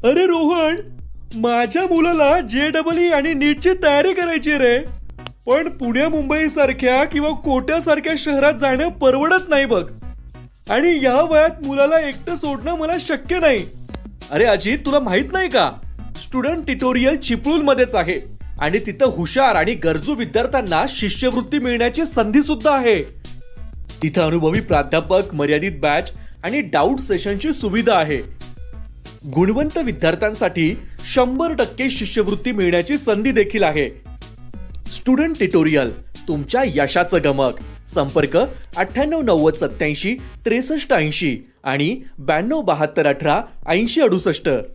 अरे रोहन, माझ्या मुलाला JEE आणि नीटची तयारी करायची रे. पण पुणे मुंबई सारख्या किंवा कोट्यासारख्या शहरात जाणं परवडत नाही बघ. आणि या वयात मुलाला एकटं सोडणं मला शक्य नाही. अरे अजित, तुला माहित नाही का, स्टुडंट ट्युटोरियल चिपळूणमध्येच आहे आणि तिथं हुशार आणि गरजू विद्यार्थ्यांना शिष्यवृत्ती मिळण्याची संधी सुद्धा आहे. तिथं अनुभवी प्राध्यापक, मर्यादित बॅच आणि डाऊट सेशनची सुविधा आहे. गुणवंत विद्यार्थ्यांसाठी 100% शिष्यवृत्ती मिळण्याची संधी देखील आहे. स्टुडंट ट्युटोरियल, तुमच्या यशाचं गमक. संपर्क 989087 6380 आणि 927218 8068.